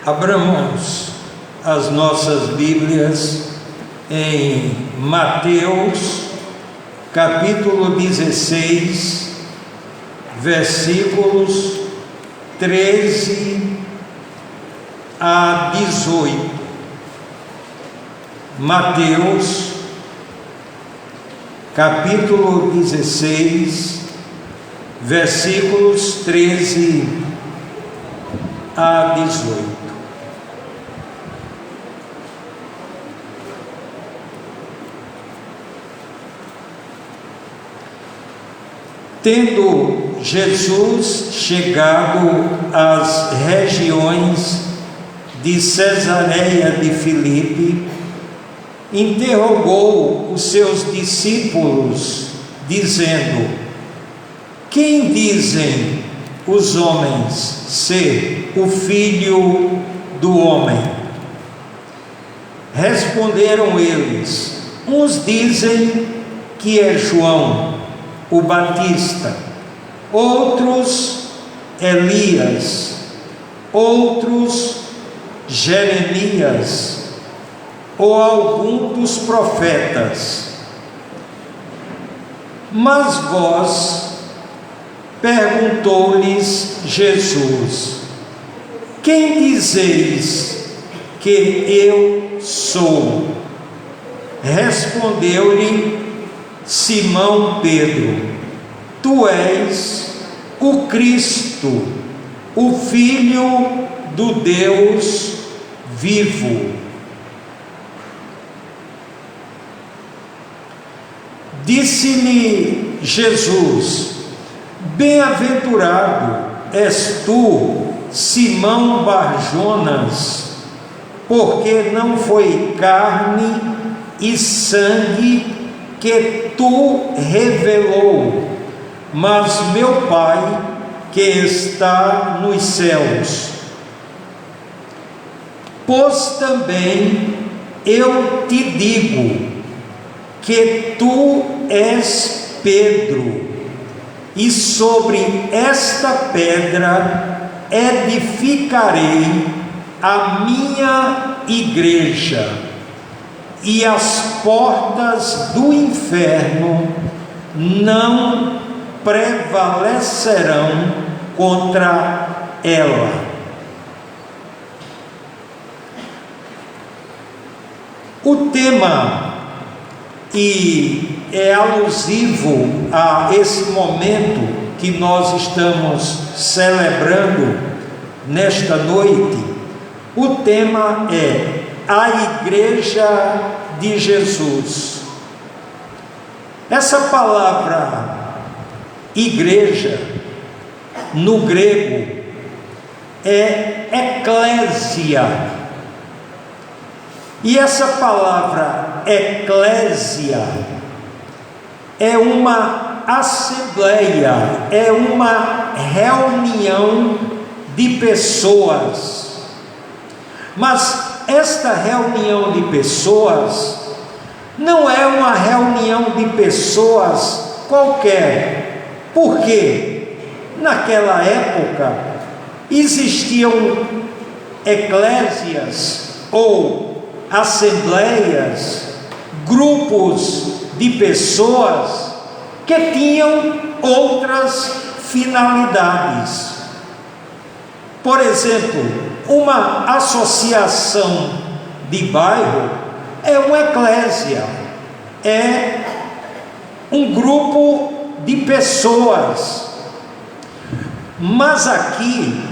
Abramos as nossas Bíblias em Mateus, capítulo 16, versículos 13 a 18. Mateus, capítulo 16, versículos 13 a 18. Tendo Jesus chegado às regiões de Cesareia de Filipe, interrogou os seus discípulos, dizendo: quem dizem os homens ser o Filho do Homem? Responderam eles: uns dizem que é João o Batista, outros Elias, outros Jeremias, ou algum dos profetas. Mas vós, perguntou-lhes Jesus, quem dizeis que eu sou? Respondeu-lhe Simão Pedro: tu és o Cristo, o Filho do Deus vivo. Disse-lhe Jesus: bem-aventurado és tu, Simão Bar-Jonas, porque não foi carne e sangue que tu revelou, mas meu Pai que está nos céus. Pois também eu te digo que tu és Pedro, e sobre esta pedra edificarei a minha igreja, e as portas do inferno não prevalecerão contra ela. O tema, e é alusivo a esse momento que nós estamos celebrando nesta noite, o tema é a Igreja de Jesus. Essa palavra igreja, no grego, é eclésia. E essa palavra eclésia é uma assembleia, é uma reunião de pessoas. Mas esta reunião de pessoas não é uma reunião de pessoas qualquer, porque naquela época existiam eclésias ou assembleias, grupos de pessoas que tinham outras finalidades. Por exemplo, uma associação de bairro é uma eclésia, é um grupo de pessoas. Mas aqui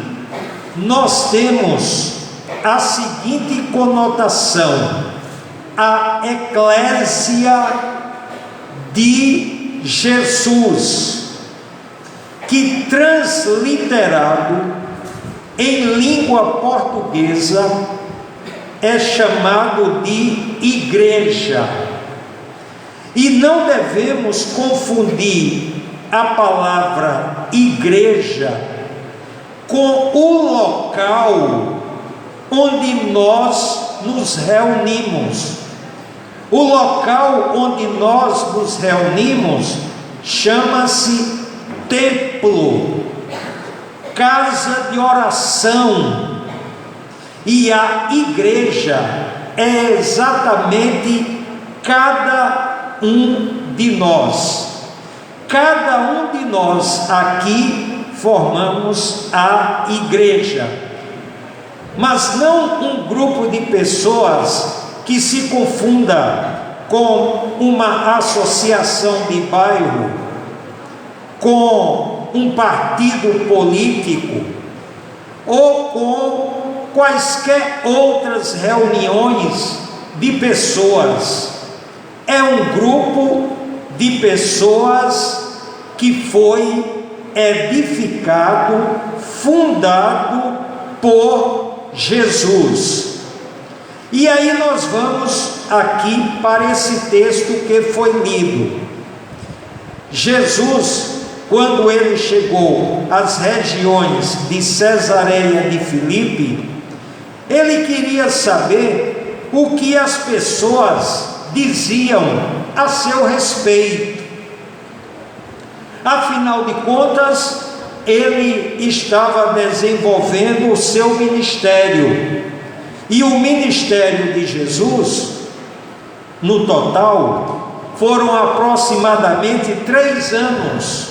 nós temos a seguinte conotação: a eclésia de Jesus, que transliterado em língua portuguesa é chamado de igreja. E não devemos confundir a palavra igreja com o local onde nós nos reunimos. O local onde nós nos reunimos chama-se templo, casa de oração. E a igreja é exatamente cada um de nós. Cada um de nós aqui formamos a igreja. Mas não um grupo de pessoas que se confunda com uma associação de bairro, com um partido político ou com quaisquer outras reuniões de pessoas. É um grupo de pessoas que foi edificado, fundado por Jesus. E aí nós vamos aqui para esse texto que foi lido. Jesus, quando ele chegou às regiões de Cesareia de Filipe, ele queria saber o que as pessoas diziam a seu respeito. Afinal de contas, ele estava desenvolvendo o seu ministério. E o ministério de Jesus, no total, foram aproximadamente 3 anos.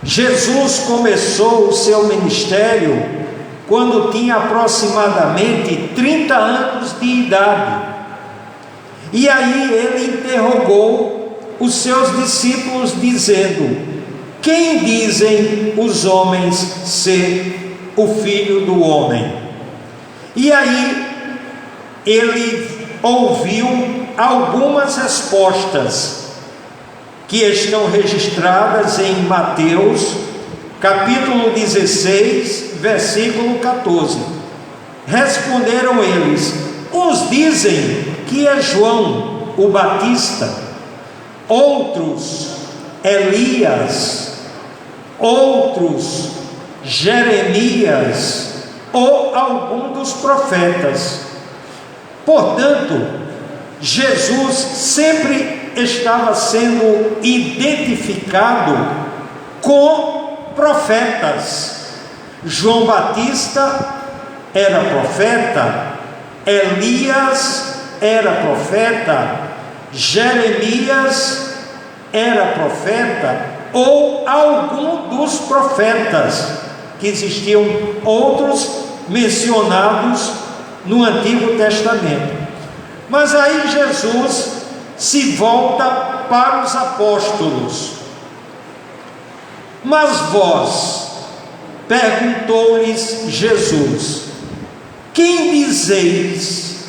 Jesus começou o seu ministério quando tinha aproximadamente 30 anos de idade. E aí ele interrogou os seus discípulos dizendo: quem dizem os homens ser o Filho do Homem? E aí ele ouviu algumas respostas que estão registradas em Mateus, capítulo 16, versículo 14. Responderam eles: uns dizem que é João o Batista, outros Elias, outros Jeremias ou algum dos profetas. Portanto, Jesus sempre estava sendo identificado com profetas. João Batista era profeta, Elias era profeta, Jeremias era profeta, ou algum dos profetas, que existiam outros mencionados no Antigo Testamento. Mas aí Jesus se volta para os apóstolos. Mas vós, perguntou-lhes Jesus, quem dizeis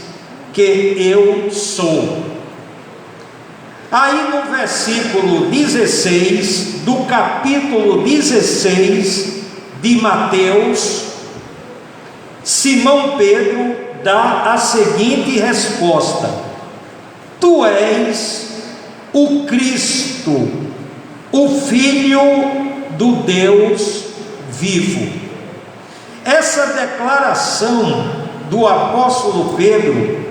que eu sou? Aí no versículo 16 do capítulo 16 de Mateus, Simão Pedro dá a seguinte resposta: tu és o Cristo, o Filho do Deus vivo. Essa declaração do apóstolo Pedro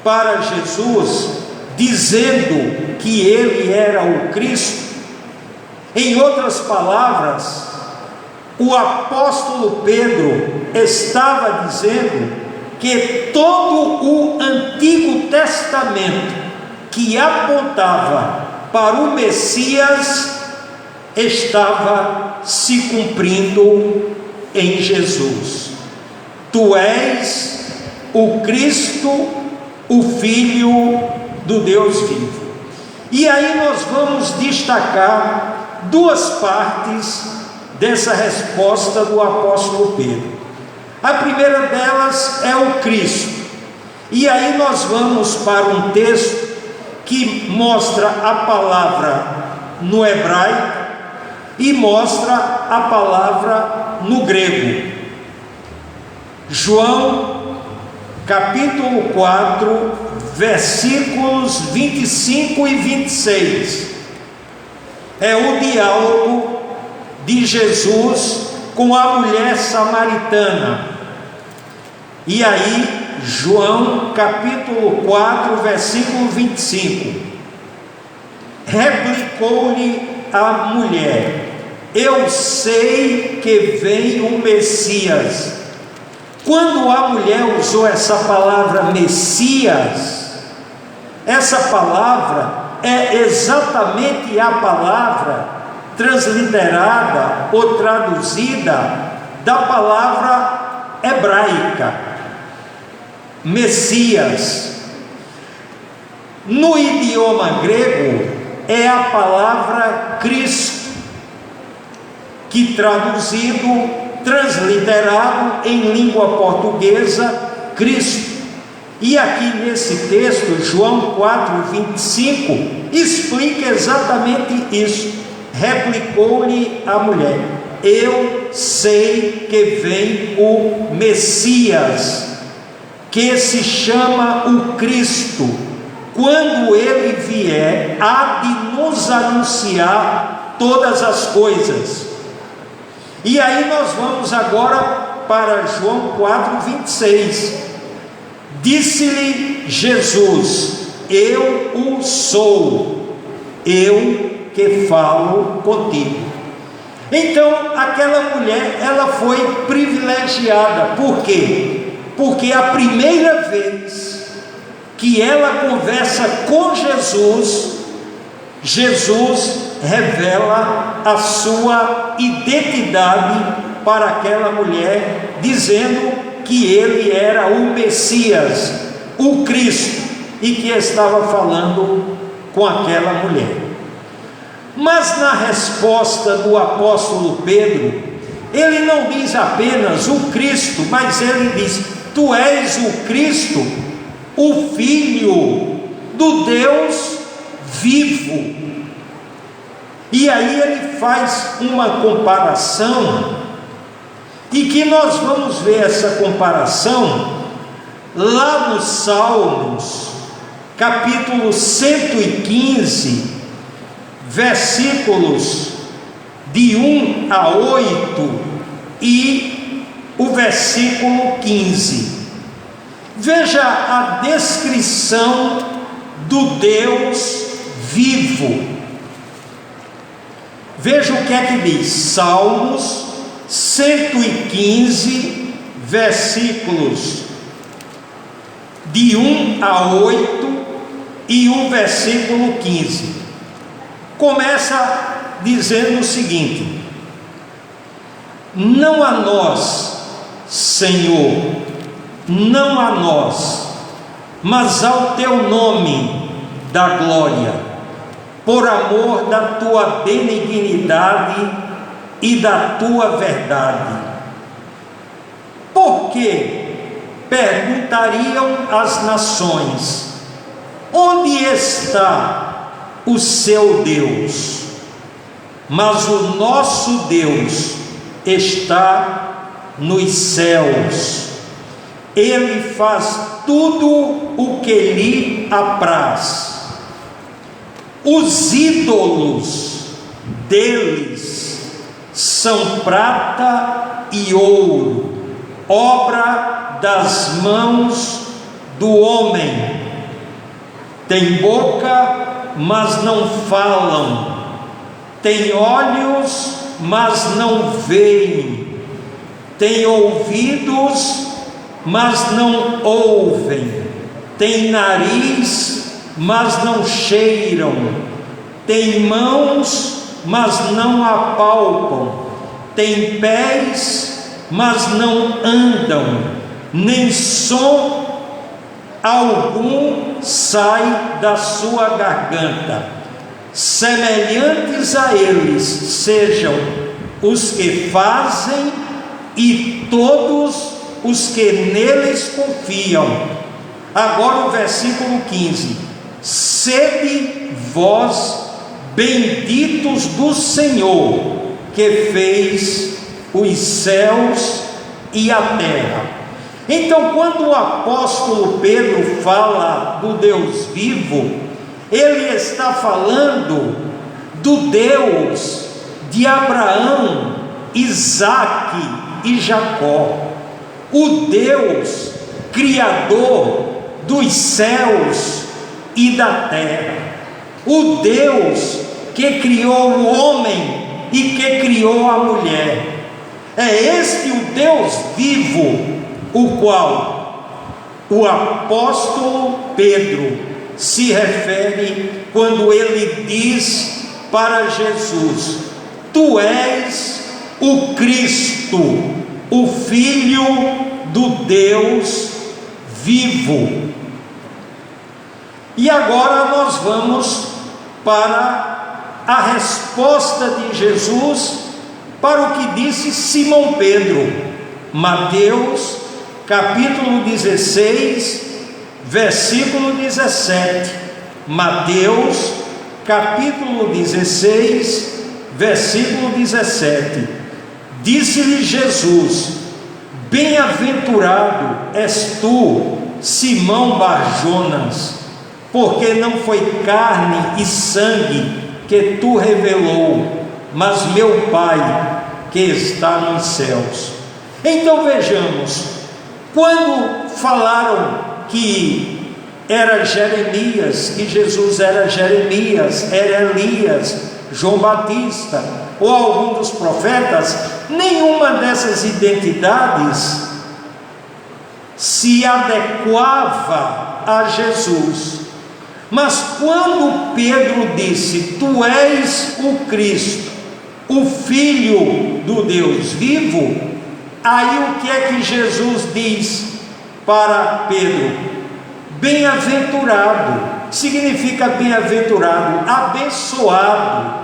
para Jesus, dizendo que ele era o Cristo, em outras palavras, o apóstolo Pedro estava dizendo que todo o Antigo Testamento que apontava para o Messias estava se cumprindo em Jesus. Tu és o Cristo, o Filho do Deus vivo. E aí nós vamos destacar 2 partes dessa resposta do apóstolo Pedro. A primeira delas é o Cristo. E aí nós vamos para um texto que mostra a palavra no hebraico e mostra a palavra no grego. João, capítulo 4, versículos 25 e 26. É o diálogo de Jesus com a mulher samaritana. E aí, João capítulo 4, versículo 25. Replicou-lhe a mulher: eu sei que vem o Messias, Quando a mulher usou essa palavra Messias, essa palavra é exatamente a palavra transliterada ou traduzida da palavra hebraica, Messias. No idioma grego é a palavra Cristo, que traduzido, transliterado em língua portuguesa, Cristo. E aqui nesse texto, João 4:25, explica exatamente isso. Replicou-lhe a mulher: eu sei que vem o Messias, que se chama o Cristo. Quando ele vier, há de nos anunciar todas as coisas. E aí nós vamos agora para João 4:26. Disse-lhe Jesus: eu o sou, eu que falo contigo. Então aquela mulher, ela foi privilegiada. Por quê? Porque a primeira vez que ela conversa com Jesus, Jesus revela a sua identidade para aquela mulher, dizendo que ele era o Messias, o Cristo, e que estava falando com aquela mulher. Mas na resposta do apóstolo Pedro, ele não diz apenas o Cristo, mas ele diz: tu és o Cristo, o Filho do Deus vivo. E aí ele faz uma comparação, e que nós vamos ver essa comparação lá nos Salmos, capítulo 115, versículos de 1 a 8 e o versículo 15. Veja a descrição do Deus vivo. Veja o que é que diz, Salmos 115, versículos de 1 a 8 e o versículo 15. Começa dizendo o seguinte: não a nós, Senhor, não a nós, mas ao teu nome dá glória, por amor da tua benignidade e da tua verdade. Porque perguntariam as nações: onde está o seu Deus? Mas o nosso Deus está nos céus. Ele faz tudo o que lhe apraz. Os ídolos deles são prata e ouro, obra das mãos do homem. Tem boca, mas não falam. Tem olhos, mas não veem. Tem ouvidos, mas não ouvem. Tem nariz, mas não cheiram. Tem mãos, mas não apalpam. Tem pés, mas não andam. Nem som algum sai da sua garganta. Semelhantes a eles sejam os que fazem e todos os que neles confiam. Agora o versículo 15: sede vós benditos do Senhor, que fez os céus e a terra. Então, quando o apóstolo Pedro fala do Deus vivo, ele está falando do Deus de Abraão, Isaque e Jacó, o Deus criador dos céus e da terra, o Deus que criou o homem e que criou a mulher. É este o Deus vivo o qual o apóstolo Pedro se refere quando ele diz para Jesus: tu és o Cristo, o Filho do Deus vivo. E agora nós vamos para a resposta de Jesus para o que disse Simão Pedro. Mateus capítulo 16, versículo 17. Mateus capítulo 16, versículo 17. Disse-lhe Jesus: bem-aventurado és tu, Simão Bar-Jonas, porque não foi carne e sangue que tu revelou, mas meu Pai que está nos céus. Então vejamos, quando falaram que era Jeremias, que Jesus era Jeremias, era Elias, João Batista ou algum dos profetas, nenhuma dessas identidades se adequava a Jesus. Mas quando Pedro disse: tu és o Cristo, o Filho do Deus vivo, aí o que é que Jesus diz para Pedro? Bem-aventurado, significa bem-aventurado, abençoado,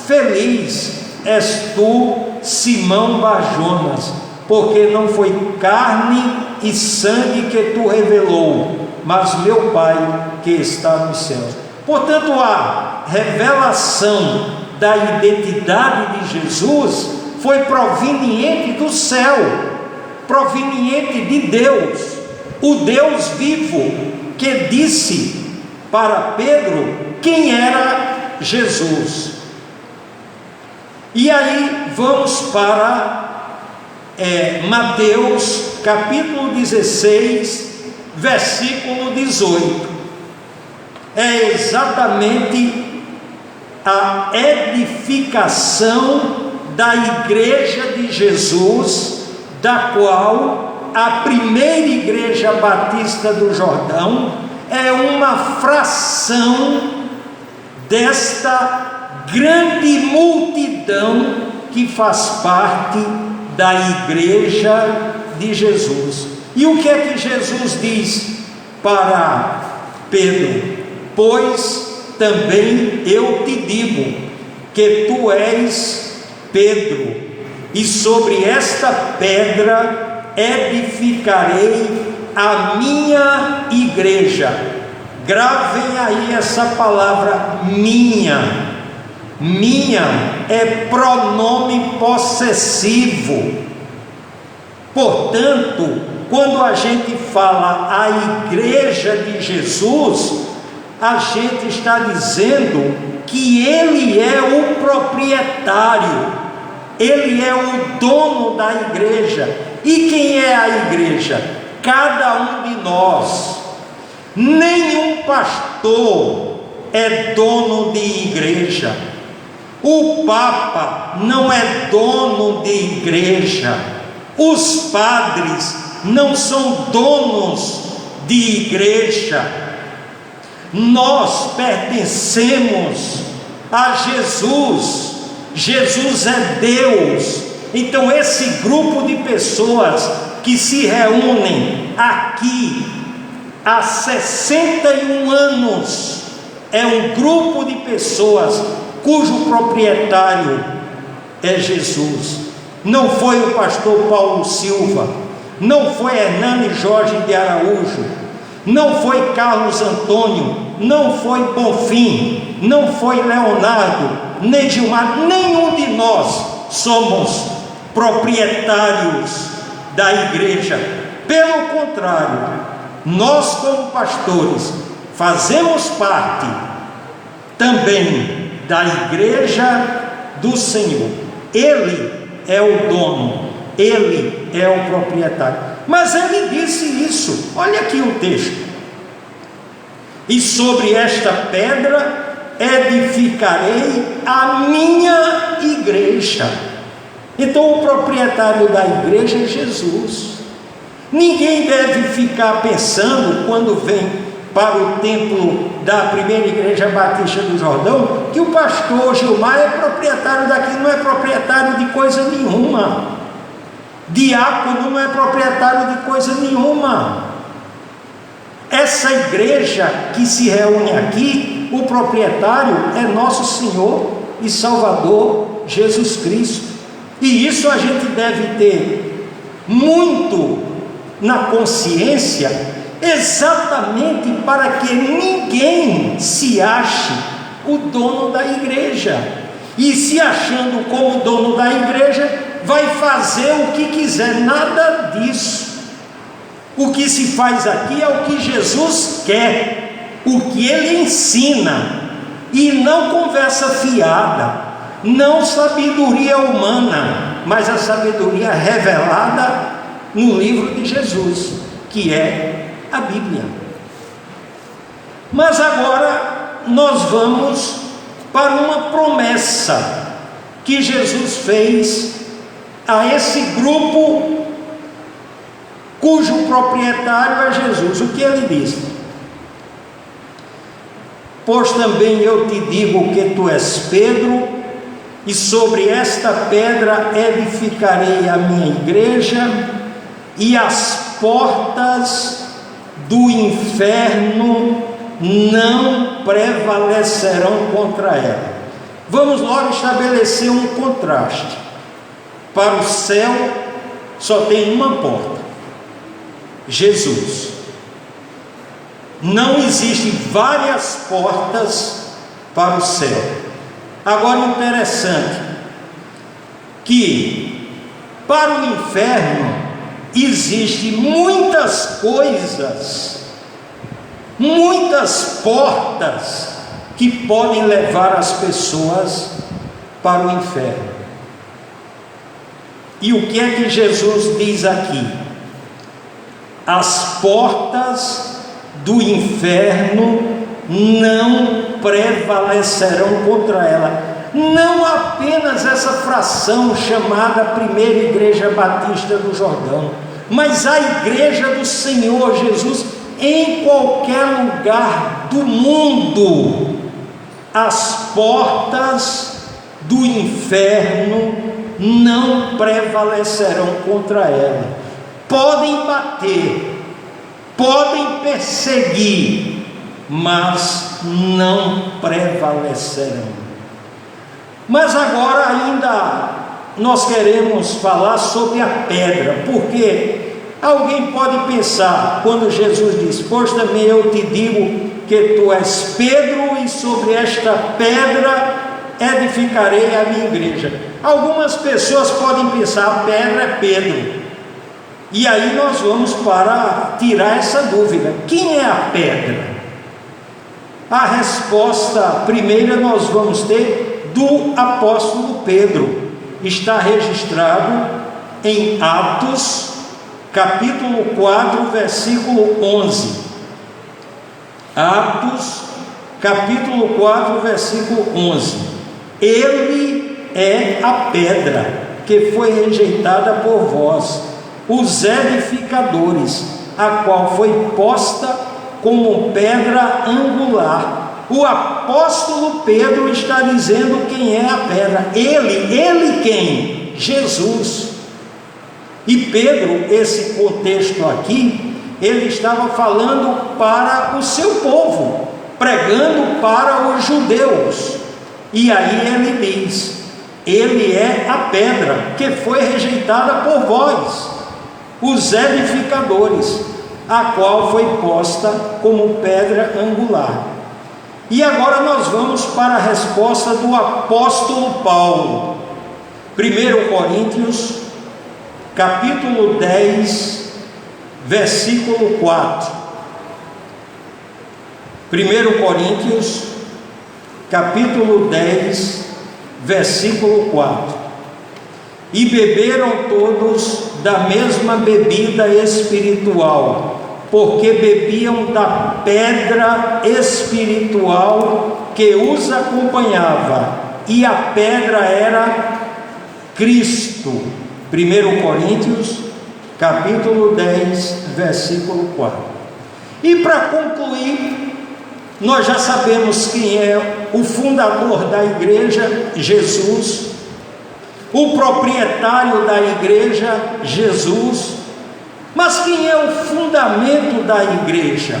feliz és tu, Simão Bar-Jonas, porque não foi carne e sangue que tu revelou, mas meu Pai que está nos céus. Portanto, a revelação da identidade de Jesus foi proveniente do céu, proveniente de Deus, o Deus vivo, que disse para Pedro quem era Jesus. E aí vamos para Mateus capítulo 16, versículo 18. É exatamente a edificação da igreja de Jesus, da qual a primeira igreja batista do Jordão é uma fração desta grande multidão que faz parte da igreja de Jesus. E o que é que Jesus diz para Pedro? Pois também eu te digo que tu és Pedro, e sobre esta pedra edificarei a minha igreja. Gravem aí essa palavra minha. Minha é pronome possessivo. Portanto, quando a gente fala a igreja de Jesus, a gente está dizendo que ele é o proprietário, ele é o dono da igreja. E quem é a igreja? Cada um de nós. Nenhum pastor é dono de igreja. O Papa não é dono de igreja. Os padres não são donos de igreja. Nós pertencemos a Jesus. Jesus é Deus. Então esse grupo de pessoas que se reúnem aqui há 61 anos é um grupo de pessoas cujo proprietário é Jesus. Não foi o pastor Paulo Silva, não foi Hernani Jorge de Araújo, não foi Carlos Antônio, não foi Bonfim, não foi Leonardo, nem Gilmar. Nenhum de nós somos proprietários da igreja. Pelo contrário, nós como pastores fazemos parte também da igreja do Senhor. Ele é o dono, ele é o proprietário. Mas ele disse isso, olha aqui o texto: e sobre esta pedra edificarei a minha igreja. Então o proprietário da igreja é Jesus. Ninguém deve ficar pensando, quando vem para o templo da primeira igreja batista do Jordão, que o pastor Gilmar é proprietário daqui. Não é proprietário de coisa nenhuma. Diácono não é proprietário de coisa nenhuma. Essa igreja que se reúne aqui, o proprietário é nosso Senhor e Salvador Jesus Cristo. E isso a gente deve ter muito na consciência, exatamente para que ninguém se ache o dono da igreja, e se achando como dono da igreja, vai fazer o que quiser. Nada disso. O que se faz aqui é o que Jesus quer, o que Ele ensina, e não conversa fiada, não sabedoria humana, mas a sabedoria revelada no livro de Jesus, que é a Bíblia. Mas agora nós vamos para uma promessa que Jesus fez a esse grupo cujo proprietário é Jesus. O que ele diz? Pois também eu te digo que tu és Pedro, e sobre esta pedra edificarei a minha igreja, e as portas do inferno não prevalecerão contra ela. Vamos logo estabelecer um contraste. Para o céu só tem uma porta: Jesus. Não existem várias portas para o céu. Agora, interessante que para o inferno existem muitas coisas, muitas portas que podem levar as pessoas para o inferno. E o que é que Jesus diz aqui? As portas do inferno não prevalecerão contra ela. Não apenas essa fração chamada Primeira Igreja Batista do Jordão, mas a igreja do Senhor Jesus em qualquer lugar do mundo. As portas do inferno não prevalecerão contra ela. Podem bater, podem perseguir, mas não prevalecerão. Mas agora ainda nós queremos falar sobre a pedra, porque alguém pode pensar, quando Jesus diz: pois também eu te digo que tu és Pedro, e sobre esta pedra edificarei a minha igreja. Algumas pessoas podem pensar: a pedra é Pedro. E aí nós vamos para tirar essa dúvida: quem é a pedra? A resposta primeira nós vamos ter do apóstolo Pedro. Está registrado em Atos, capítulo 4, versículo 11. Atos, capítulo 4, versículo 11. Ele é a pedra que foi rejeitada por vós, os edificadores, a qual foi posta como pedra angular. O apóstolo Pedro está dizendo quem é a pedra. Ele quem? Jesus. E Pedro, esse contexto aqui, ele estava falando para o seu povo, pregando para os judeus. E aí ele diz: ele é a pedra que foi rejeitada por vós, os edificadores, a qual foi posta como pedra angular. E agora nós vamos para a resposta do apóstolo Paulo. 1 Coríntios, capítulo 10, versículo 4. 1 Coríntios, capítulo 10, versículo 4. E beberam todos da mesma bebida espiritual, porque bebiam da pedra espiritual que os acompanhava, e a pedra era Cristo. 1 Coríntios, capítulo 10, versículo 4. E para concluir, nós já sabemos quem é o fundador da igreja, Jesus, o proprietário da igreja, Jesus, mas quem é o fundamento da igreja?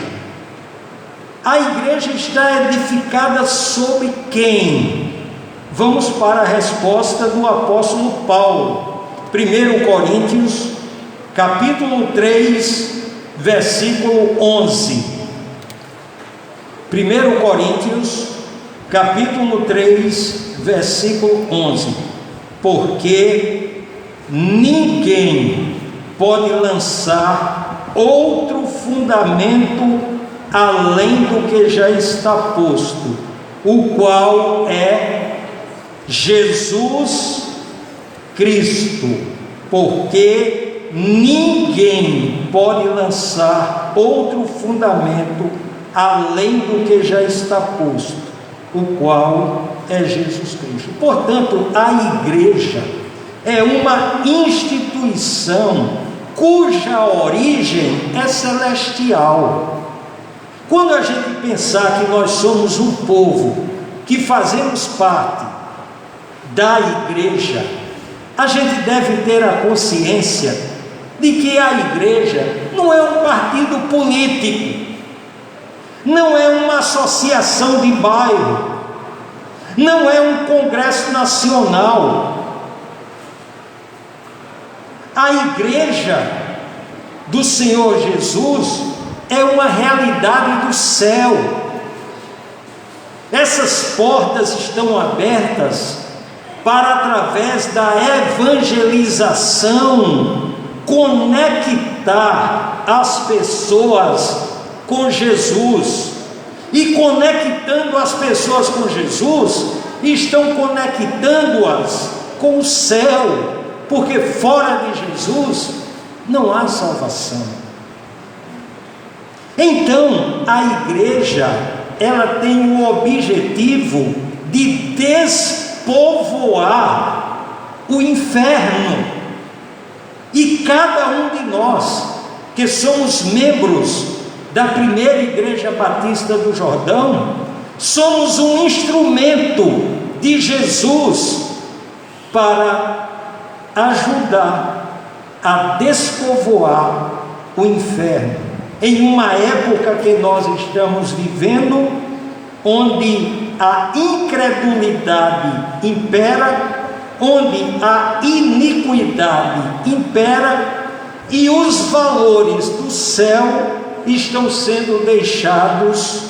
A igreja está edificada sobre quem? Vamos para a resposta do apóstolo Paulo, 1 Coríntios, capítulo 3, versículo 11. 1 Coríntios, capítulo 3, versículo 11. Porque ninguém pode lançar outro fundamento além do que já está posto, o qual é Jesus Cristo. Porque ninguém pode lançar outro fundamento além do que já está posto, o qual é Jesus Cristo. Portanto, a igreja é uma instituição cuja origem é celestial. Quando a gente pensar que nós somos um povo que fazemos parte da igreja, a gente deve ter a consciência de que a igreja não é um partido político, não é uma associação de bairro, não é um congresso nacional. A igreja do Senhor Jesus é uma realidade do céu. Essas portas estão abertas para, através da evangelização, conectar as pessoas com Jesus. E conectando as pessoas com Jesus, estão conectando-as com o céu, porque fora de Jesus não há salvação. Então, a igreja, ela tem o objetivo de despovoar o inferno. E cada um de nós, que somos membros da primeira igreja batista do Jordão, somos um instrumento de Jesus para ajudar a despovoar o inferno, em uma época que nós estamos vivendo, onde a incredulidade impera, onde a iniquidade impera e os valores do céu estão sendo deixados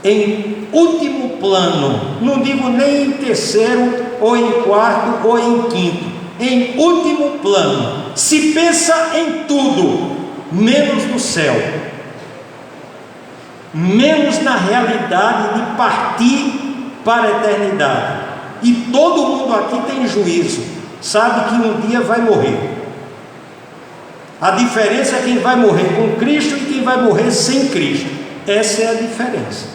em último plano. Não digo nem em terceiro, ou em quarto, ou em quinto, em último plano. Se pensa em tudo menos no céu, menos na realidade de partir para a eternidade. E todo mundo aqui tem juízo, sabe que um dia vai morrer. A diferença é quem vai morrer com Cristo e quem vai morrer sem Cristo. Essa é a diferença.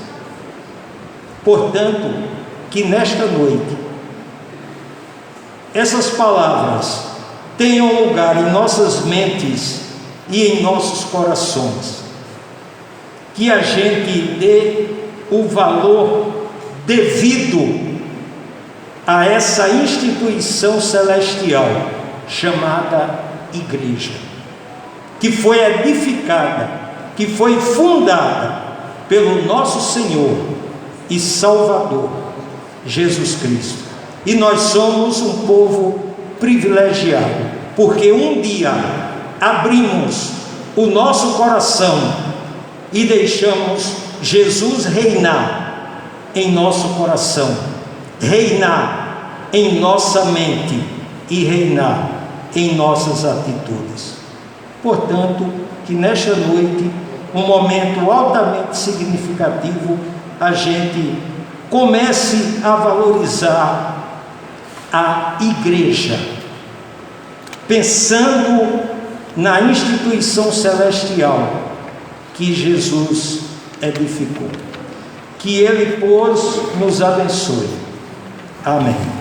Portanto, que nesta noite essas palavras tenham lugar em nossas mentes e em nossos corações, que a gente dê o valor devido a essa instituição celestial chamada igreja, que foi edificada, que foi fundada pelo nosso Senhor e Salvador Jesus Cristo. E nós somos um povo privilegiado, porque um dia abrimos o nosso coração e deixamos Jesus reinar em nosso coração, reinar em nossa mente e reinar em nossas atitudes. Portanto, que nesta noite, um momento altamente significativo, a gente comece a valorizar a igreja, pensando na instituição celestial que Jesus edificou. Que Ele, pois, nos abençoe. Amém.